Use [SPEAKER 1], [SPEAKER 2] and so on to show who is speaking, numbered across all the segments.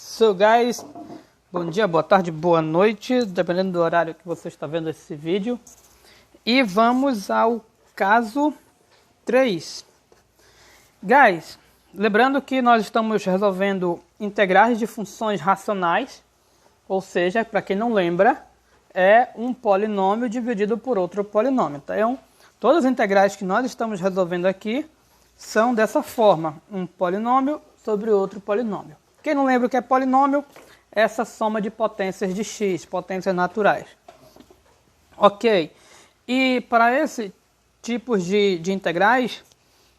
[SPEAKER 1] So guys, bom dia, boa tarde, boa noite, dependendo do horário que você está vendo esse vídeo. E vamos ao caso 3. Guys, lembrando que nós estamos resolvendo integrais de funções racionais, ou seja, para quem não lembra, é um polinômio dividido por outro polinômio. Então, todas as integrais que nós estamos resolvendo aqui são dessa forma, um polinômio sobre outro polinômio. Quem não lembra o que é polinômio? Essa soma de potências de x, potências naturais. Ok. E para esse tipo de integrais,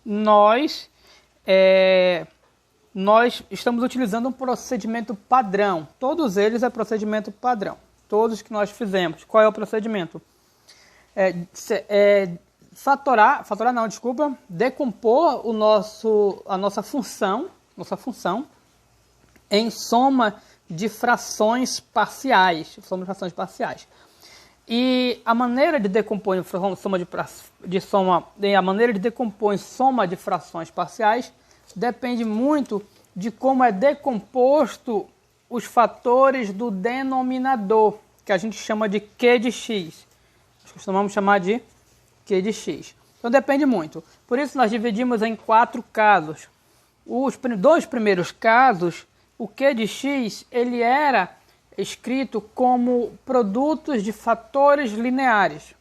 [SPEAKER 1] nós estamos utilizando um procedimento padrão. Todos eles é procedimento padrão. Todos que nós fizemos. Qual é o procedimento? Decompor a nossa função em soma de frações parciais. E a maneira de decompor em soma de frações parciais depende muito de como é decomposto os fatores do denominador, que a gente chama de Q de x. Nós costumamos chamar de Q de x. Então depende muito. Por isso nós dividimos em 4 casos. Os dois primeiros casos, o Q de x ele era escrito como produtos de fatores lineares.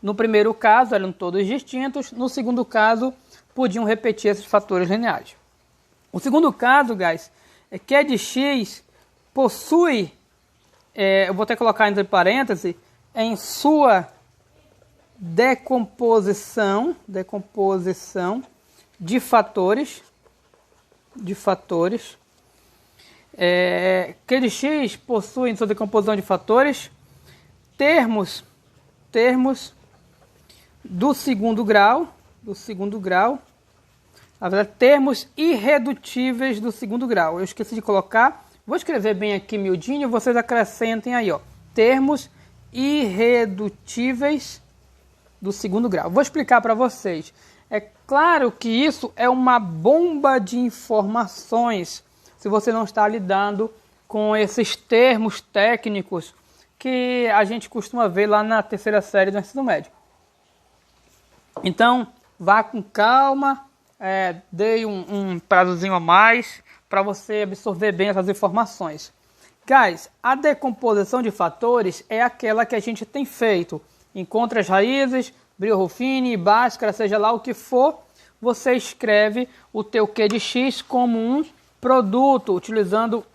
[SPEAKER 1] No primeiro caso eram todos distintos, no segundo caso podiam repetir esses fatores lineares. O segundo caso, guys, é que Q de x possui, eu vou até colocar entre parênteses, em sua decomposição de fatores, Q de x possui em sua decomposição de fatores termos do segundo grau, na verdade, termos irredutíveis do segundo grau. Eu esqueci de colocar, vou escrever bem aqui miudinho, vocês acrescentem aí, ó, termos irredutíveis do segundo grau. Vou explicar para vocês. É claro que isso é uma bomba de informações, se você não está lidando com esses termos técnicos que a gente costuma ver lá na terceira série do ensino médio. Então, vá com calma, dê um prazozinho a mais para você absorver bem essas informações. Guys, a decomposição de fatores é aquela que a gente tem feito. Encontra as raízes, Brillo-Ruffini, Bhaskara, seja lá o que for, você escreve o teu Q de x como um produto, utilizando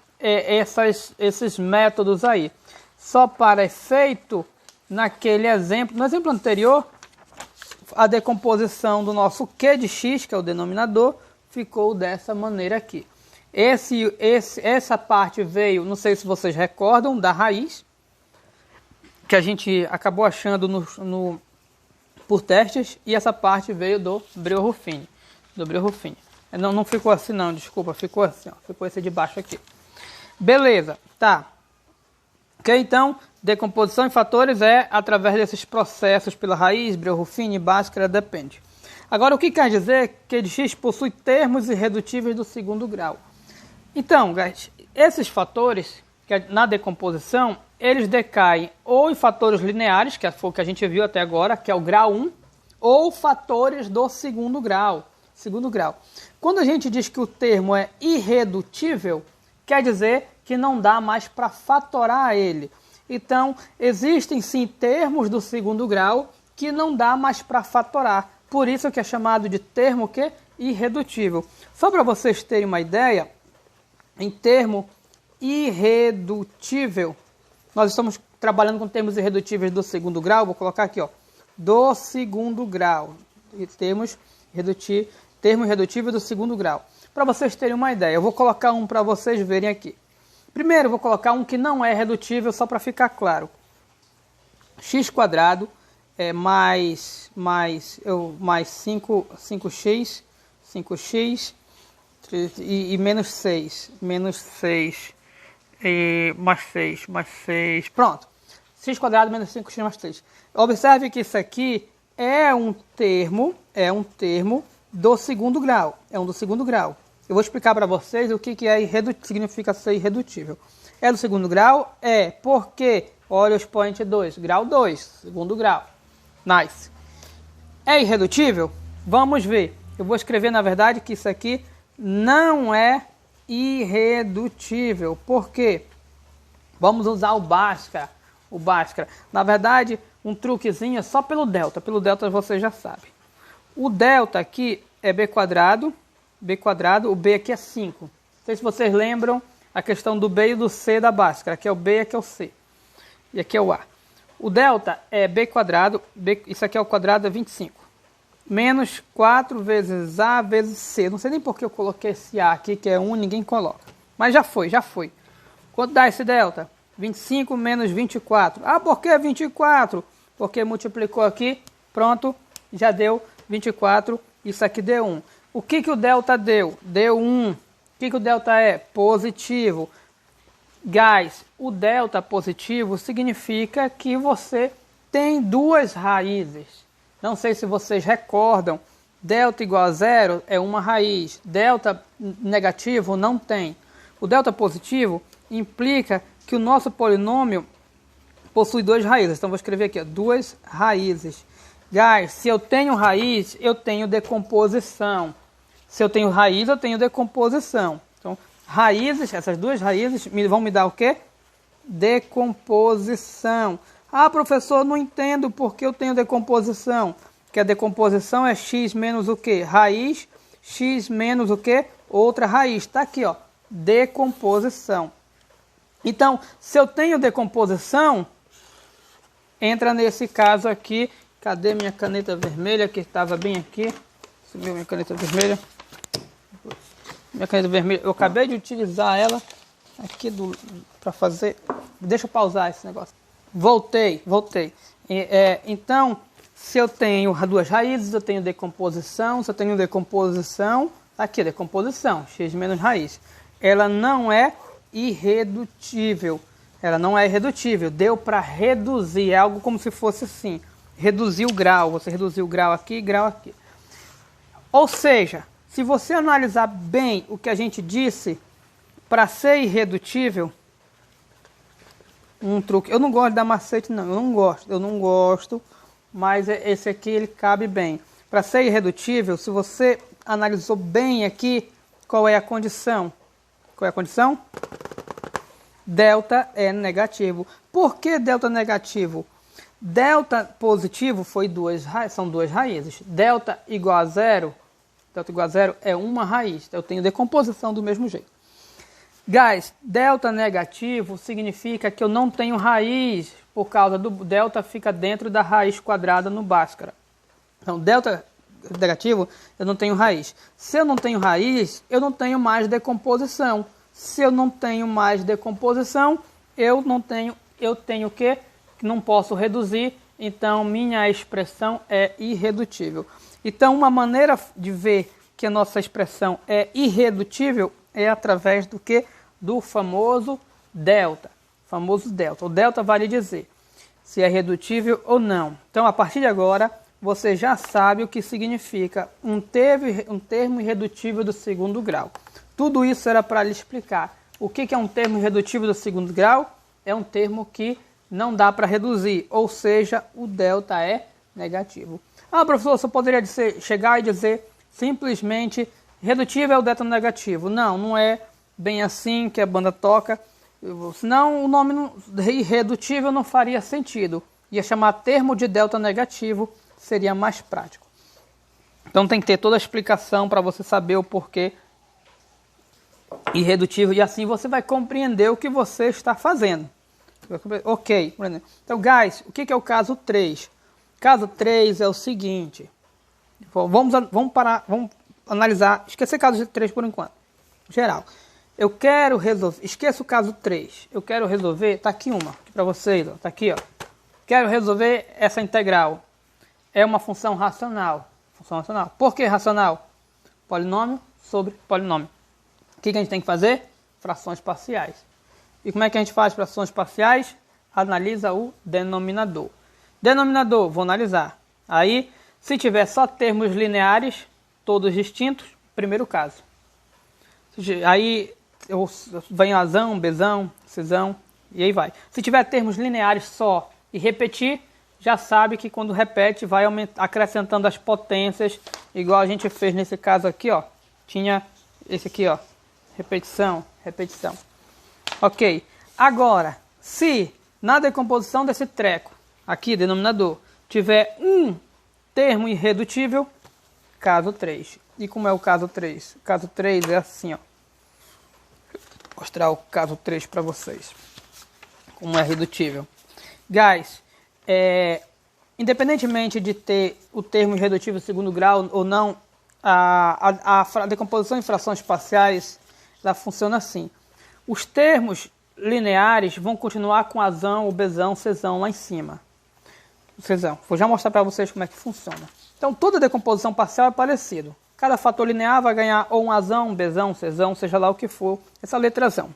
[SPEAKER 1] esses métodos aí. Só para efeito, naquele exemplo, no exemplo anterior, a decomposição do nosso Q de x, que é o denominador, ficou dessa maneira aqui. Essa parte veio, não sei se vocês recordam, da raiz, que a gente acabou achando por testes, e essa parte veio do Brillo-Ruffini. Não ficou assim não, desculpa, ficou assim, ó, ficou esse de baixo aqui. Beleza, tá. Ok, então, decomposição em fatores é através desses processos pela raiz, Brillo-Ruffini, Bhaskara, depende. Agora, o que quer dizer que Q de x possui termos irredutíveis do segundo grau? Então, guys, esses fatores, na decomposição, eles decaem ou em fatores lineares, que foi o que a gente viu até agora, que é o grau 1, ou fatores do segundo grau. Quando a gente diz que o termo é irredutível, quer dizer que não dá mais para fatorar ele. Então, existem sim termos do segundo grau que não dá mais para fatorar. Por isso que é chamado de termo irredutível. Só para vocês terem uma ideia, em termo irredutível, nós estamos trabalhando com termos irredutíveis do segundo grau. Vou colocar aqui, ó, do segundo grau. Termo irredutível do segundo grau. Para vocês terem uma ideia, eu vou colocar um para vocês verem aqui. Primeiro, eu vou colocar um que não é redutível, só para ficar claro. X² mais 5x e menos 6. E mais 6. Pronto. X² menos 5x mais 3. Observe que isso aqui é um termo do segundo grau. Eu vou explicar para vocês o que é significa ser irredutível. É do segundo grau? É, porque, olha o expoente 2, grau 2, segundo grau. Nice. É irredutível? Vamos ver. Eu vou escrever, na verdade, que isso aqui não é irredutível. Por quê? Vamos usar o Bhaskara. O Bhaskara. Na verdade, um truquezinho é só pelo delta. Pelo delta você já sabe. O delta aqui é b quadrado, o b aqui é 5. Não sei se vocês lembram a questão do b e do c da Bhaskara. Aqui é o b, aqui é o c. E aqui é o a. O delta é b quadrado, isso aqui é o quadrado, é 25. Menos 4 vezes a vezes c. Não sei nem por que eu coloquei esse a aqui, que é 1, ninguém coloca. Mas já foi, já foi. Quanto dá esse delta? 25 menos 24. Ah, por que 24? Porque multiplicou aqui, pronto, já deu 24. Isso aqui deu 1. O que o delta deu? Deu 1. O que o delta é? Positivo. Guys, o delta positivo significa que você tem duas raízes. Não sei se vocês recordam, delta igual a zero é uma raiz, delta negativo não tem. O delta positivo implica que o nosso polinômio possui duas raízes. Então vou escrever aqui, ó, duas raízes. Guys, se eu tenho raiz, eu tenho decomposição. Se eu tenho raiz, eu tenho decomposição. Então, raízes, essas duas raízes vão me dar o quê? Decomposição. Ah, professor, não entendo porque eu tenho decomposição. Que a decomposição é x menos o quê? Raiz, x menos o quê? Outra raiz. Está aqui, ó, decomposição. Então, se eu tenho decomposição, entra nesse caso aqui. Cadê minha caneta vermelha que estava bem aqui? Sumiu minha caneta vermelha. Minha caneta vermelha, eu acabei de utilizar ela aqui para fazer. Deixa eu pausar esse negócio. Voltei. Então, se eu tenho duas raízes, eu tenho decomposição. Se eu tenho decomposição, aqui, decomposição, x menos raiz. Ela não é irredutível. Ela não é irredutível. Deu para reduzir, é algo como se fosse assim. Reduzir o grau. Você reduziu o grau aqui, grau aqui. Ou seja, se você analisar bem o que a gente disse, para ser irredutível, um truque. Eu não gosto de dar macete, não. Eu não gosto, mas esse aqui ele cabe bem. Para ser irredutível, se você analisou bem aqui, qual é a condição? Qual é a condição? Delta é negativo. Por que delta negativo? Delta positivo são duas raízes. Delta igual a zero é uma raiz. Eu tenho decomposição do mesmo jeito. Guys, delta negativo significa que eu não tenho raiz, por causa do delta fica dentro da raiz quadrada no Bhaskara. Então, delta negativo, eu não tenho raiz. Se eu não tenho raiz, eu não tenho mais decomposição. Se eu não tenho mais decomposição, eu tenho o quê? Não posso reduzir, então minha expressão é irredutível. Então, uma maneira de ver que a nossa expressão é irredutível é através do que? Do famoso delta. O delta vale dizer se é redutível ou não. Então, a partir de agora, você já sabe o que significa um termo irredutível do segundo grau. Tudo isso era para lhe explicar. O que é um termo irredutível do segundo grau? É um termo que não dá para reduzir, ou seja, o delta é negativo. Ah, professor, você poderia chegar e dizer simplesmente redutível é o delta negativo. Não, não é bem assim que a banda toca. Senão o nome irredutível não faria sentido. Ia chamar termo de delta negativo, seria mais prático. Então tem que ter toda a explicação para você saber o porquê irredutível. E assim você vai compreender o que você está fazendo. Ok. Então, guys, o que é o caso 3? Caso 3 é o seguinte. Vamos analisar. Esquecer caso 3 por enquanto. Geral. Eu quero resolver. Esqueça o caso 3. Eu quero resolver. Tá aqui uma. Para vocês. Ó, tá aqui, ó. Quero resolver essa integral. É uma função racional. Por que racional? Polinômio sobre polinômio. O que a gente tem que fazer? Frações parciais. E como é que a gente faz frações parciais? Analisa o denominador. Denominador, vou analisar. Aí, se tiver só termos lineares, todos distintos, primeiro caso. Aí vem azão, bezão, cisão, e aí vai. Se tiver termos lineares só e repetir, já sabe que quando repete vai acrescentando as potências, igual a gente fez nesse caso aqui, ó. Tinha esse aqui, ó, repetição, repetição. Ok, agora, se na decomposição desse treco, aqui, denominador, tiver um termo irredutível, caso 3. E como é o caso 3? O caso 3 é assim, ó. Vou mostrar o caso 3 para vocês. Como é redutível. Guys, independentemente de ter o termo irredutível segundo grau ou não, a decomposição em frações parciais, ela funciona assim. Os termos lineares vão continuar com azão, o bezão, cesão lá em cima. Cesão. Vou já mostrar para vocês como é que funciona. Então, toda decomposição parcial é parecido. Cada fator linear vai ganhar ou um azão, um bezão, cesão, seja lá o que for, essa letrazão.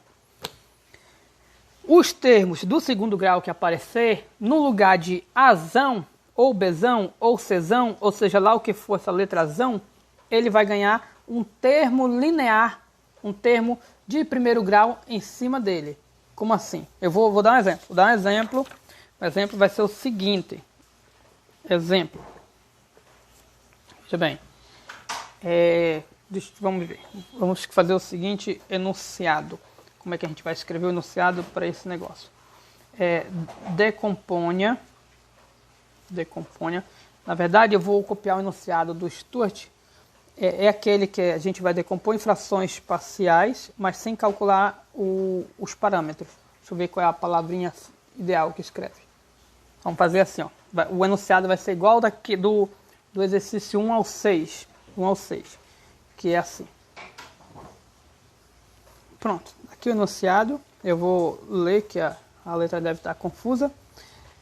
[SPEAKER 1] Os termos do segundo grau que aparecer, no lugar de azão, ou bezão, ou cesão, ou seja lá o que for essa letrazão, ele vai ganhar um termo linear, um termo de primeiro grau em cima dele. Como assim? Eu vou dar um exemplo. Vou dar um exemplo. O exemplo vai ser o seguinte. Exemplo. Veja bem. Vamos ver. Vamos fazer o seguinte enunciado. Como é que a gente vai escrever o enunciado para esse negócio? Decomponha. Na verdade, eu vou copiar o enunciado do Stuart. É aquele que a gente vai decompor em frações parciais, mas sem calcular os parâmetros. Deixa eu ver qual é a palavrinha ideal que escreve. Vamos fazer assim, ó. O enunciado vai ser igual do exercício 1 ao 6. 1 ao 6, que é assim. Pronto, aqui o enunciado. Eu vou ler, que a letra deve estar confusa.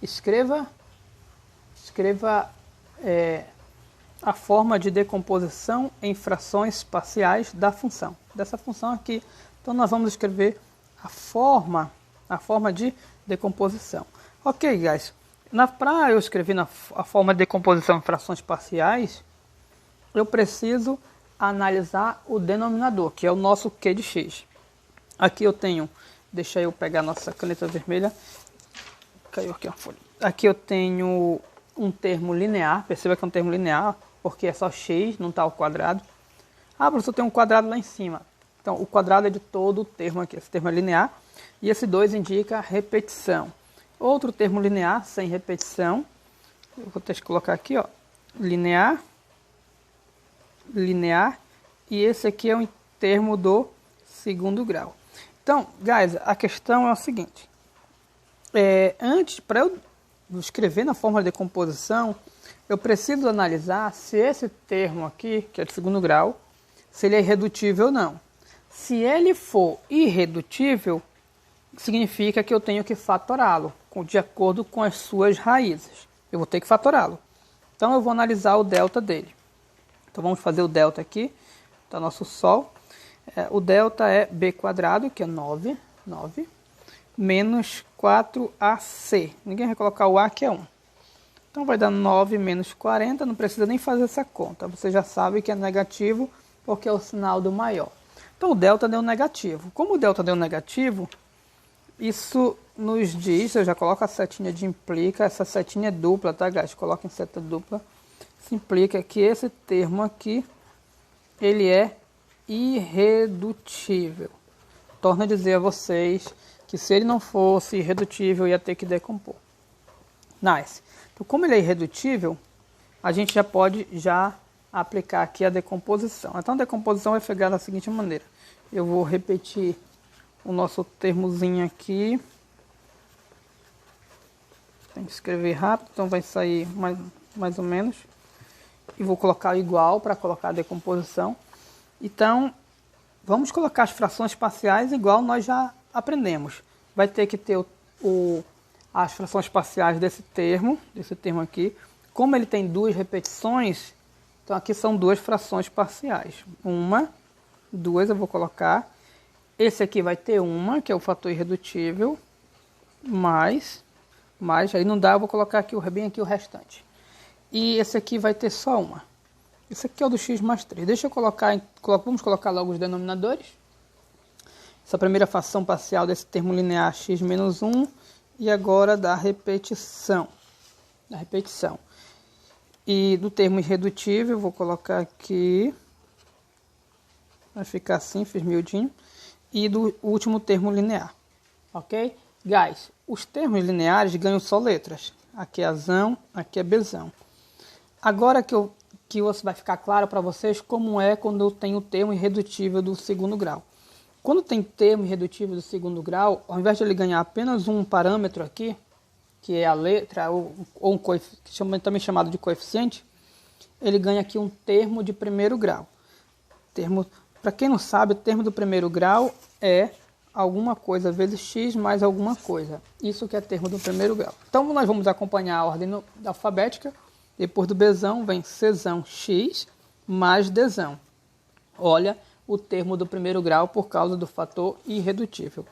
[SPEAKER 1] Escreva a forma de decomposição em frações parciais da função. Dessa função aqui. Então, nós vamos escrever a forma de decomposição. Ok, guys. Para eu escrever a forma de decomposição em frações parciais, eu preciso analisar o denominador, que é o nosso Q de x. Aqui eu tenho, deixa eu pegar a nossa caneta vermelha. Caiu aqui uma folha. Aqui eu tenho um termo linear, perceba que é um termo linear, porque é só x, não está ao quadrado. Ah, professor, tem um quadrado lá em cima. Então, o quadrado é de todo o termo aqui. Esse termo é linear. E esse 2 indica repetição. Outro termo linear, sem repetição. Eu vou ter que colocar aqui, ó. Linear. E esse aqui é um termo do segundo grau. Então, guys, a questão é o seguinte. Antes, para eu escrever na forma de decomposição, eu preciso analisar se esse termo aqui, que é de segundo grau, se ele é irredutível ou não. Se ele for irredutível, significa que eu tenho que fatorá-lo, de acordo com as suas raízes. Eu vou ter que fatorá-lo. Então, eu vou analisar o delta dele. Então, vamos fazer o delta aqui, tá nosso Sol. O delta é b², que é 9, menos 4ac. Ninguém vai colocar o a, que é 1. Então, vai dar 9 menos 40, não precisa nem fazer essa conta. Você já sabe que é negativo, porque é o sinal do maior. Então, o delta deu negativo. Como o delta deu negativo, isso nos diz, eu já coloco a setinha de implica, essa setinha é dupla, tá, guys? Coloca em seta dupla. Isso implica que esse termo aqui, ele é irredutível. Torno a dizer a vocês que se ele não fosse irredutível, ia ter que decompor. Nice. Então, como ele é irredutível, a gente já pode aplicar aqui a decomposição. Então, a decomposição vai pegar da seguinte maneira. Eu vou repetir o nosso termozinho aqui. Tem que escrever rápido, então vai sair mais ou menos. E vou colocar igual para colocar a decomposição. Então, vamos colocar as frações parciais igual nós já aprendemos. Vai ter que ter as frações parciais desse termo aqui. Como ele tem duas repetições, então aqui são duas frações parciais. 1, 2 eu vou colocar. Esse aqui vai ter 1, que é o fator irredutível, mais, aí não dá, eu vou colocar aqui bem aqui o restante. E esse aqui vai ter só 1. Esse aqui é o do x mais 3. Deixa eu colocar, vamos colocar logo os denominadores. essa primeira fração parcial desse termo linear x menos 1 e agora da repetição. E do termo irredutível, vou colocar aqui, vai ficar assim, fiz miudinho, e do último termo linear, ok? Guys, os termos lineares ganham só letras, aqui é Azão, aqui é Bzão. Agora que vai ficar claro para vocês como é quando eu tenho o termo irredutível do segundo grau. Quando tem termo irredutível do segundo grau, ao invés de ele ganhar apenas um parâmetro aqui, que é a letra, ou um coeficiente, também chamado de coeficiente, ele ganha aqui um termo de primeiro grau. Para quem não sabe, o termo do primeiro grau é alguma coisa vezes x mais alguma coisa. Isso que é termo do primeiro grau. Então nós vamos acompanhar a ordem alfabética. Depois do Bzão vem Czão x mais Dzão. Olha o termo do primeiro grau por causa do fator irredutível.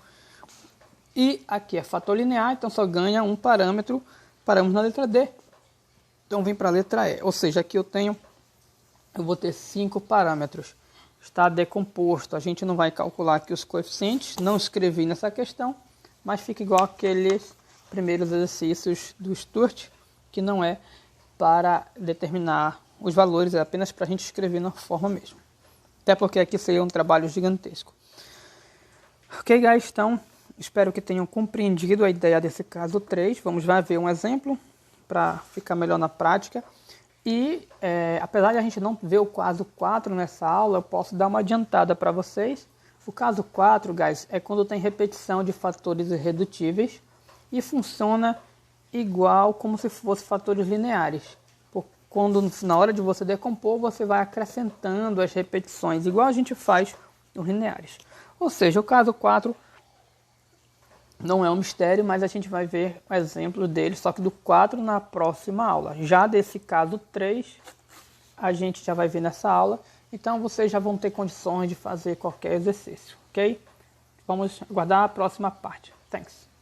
[SPEAKER 1] E aqui é fator linear, então só ganha um parâmetro. Paramos na letra D. Então vem para a letra E. Ou seja, aqui eu vou ter 5 parâmetros. Está decomposto. A gente não vai calcular aqui os coeficientes. Não escrevi nessa questão, mas fica igual aqueles primeiros exercícios do Sturt, que não é para determinar os valores, é apenas para a gente escrever na forma mesmo. Até porque aqui seria um trabalho gigantesco. Ok, guys? Então, espero que tenham compreendido a ideia desse caso 3. Vamos lá ver um exemplo para ficar melhor na prática. E, apesar de a gente não ver o caso 4 nessa aula, eu posso dar uma adiantada para vocês. O caso 4, guys, é quando tem repetição de fatores irredutíveis e funciona igual como se fosse fatores lineares. Quando na hora de você decompor, você vai acrescentando as repetições, igual a gente faz nos lineares. Ou seja, o caso 4 não é um mistério, mas a gente vai ver o exemplo dele, só que do 4 na próxima aula. Já desse caso 3, a gente já vai ver nessa aula, então vocês já vão ter condições de fazer qualquer exercício, ok? Vamos aguardar a próxima parte. Thanks.